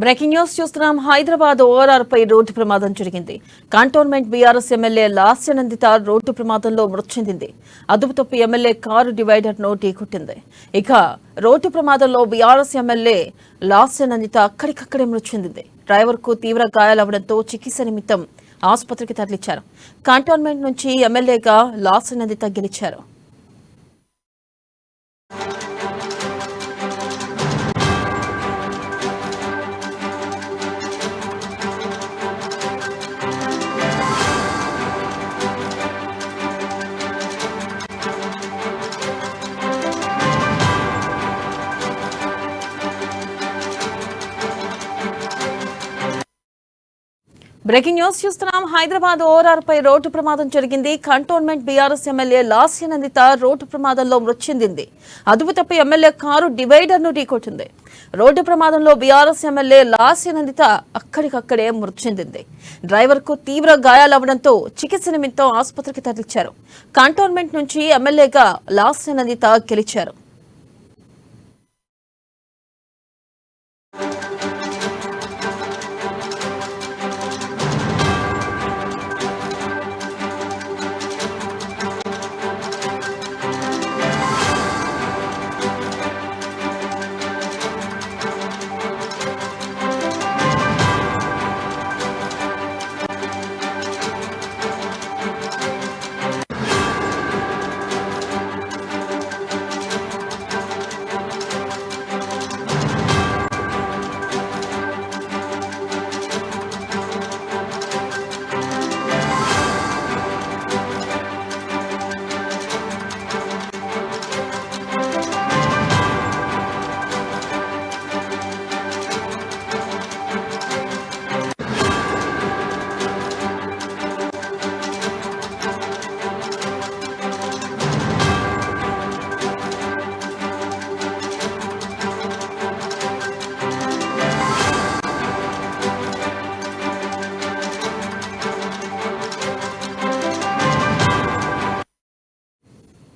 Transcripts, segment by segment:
Breaking news చూస్తున్నాం. Hyderabad ORR పై road ప్రమాదం జరిగింది. Cantonment BRS MLA Lasya Nanditha road ప్రమాదంలో మృతి చెందింది. అదుపు తప్పి ఎమ్మెల్యే కారు డివైడర్ ను ఢీకొట్టింది. ఇక రోడ్డు ప్రమాదంలో బీఆర్ఎస్ ఎమ్మెల్యే లాస్యనందిత అక్కడికక్కడే మృతి చెందింది. డ్రైవర్ కు తీవ్ర గాయాలవడంతో చికిత్స నిమిత్తం ఆసుపత్రికి తరలించారు. కంటోన్మెంట్ నుంచి ఎమ్మెల్యేగా లాస్యనందిత గెలిచారు. బ్రేకింగ్ న్యూస్ చూస్తున్నాం. హైదరాబాద్ ఓఆర్ఆర్ పై రోడ్డు ప్రమాదం జరిగింది. Cantonment BRS MLA Lasya Nanditha road ప్రమాదంలో మృతి చెందింది. అదుపు తప్పి ఎమ్మెల్యే కారు డివైడర్ ను ఢీకొట్టింది. రోడ్డు ప్రమాదంలో బీఆర్ఎస్ ఎమ్మెల్యే లాస్యనందిత అక్కడికక్కడే మృతి చెందింది. డ్రైవర్ కు తీవ్ర గాయాలవడంతో చికిత్స నిమిత్తం ఆసుపత్రికి తరలించారు. కంటోన్మెంట్ నుంచి ఎమ్మెల్యేగా లాస్యనందిత గెలిచారు.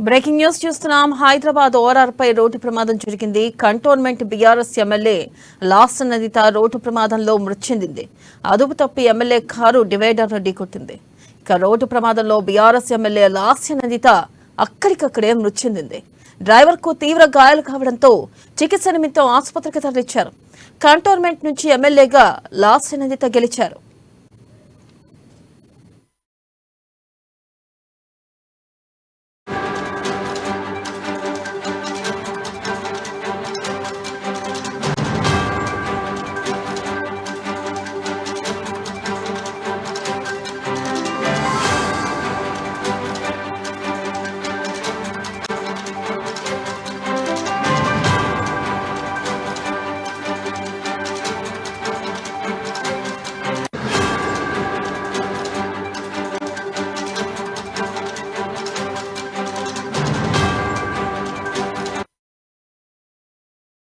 బ్రేకింగ్ న్యూస్ చూస్తున్నాం. హైదరాబాద్ ఓఆర్ఆర్ పై రోడ్డు ప్రమాదం జరిగింది. Cantonment BRS MLA Lasya Nanditha road ప్రమాదంలో మృతి చెందింది. అదుపు తప్పి ఎమ్మెల్యే కారు డివైడర్ ను ఢీకొట్టింది. ఇక రోడ్డు ప్రమాదంలో బీఆర్ఎస్ ఎమ్మెల్యే లాస్యనందిత అక్కడికక్కడే మృతి చెందింది. డ్రైవర్ కు తీవ్ర గాయాలు కావడంతో చికిత్స నిమిత్తం ఆసుపత్రికి తరలించారు. కంటోన్మెంట్ నుంచి ఎమ్మెల్యేగా లాస్యనందిత గెలిచారు.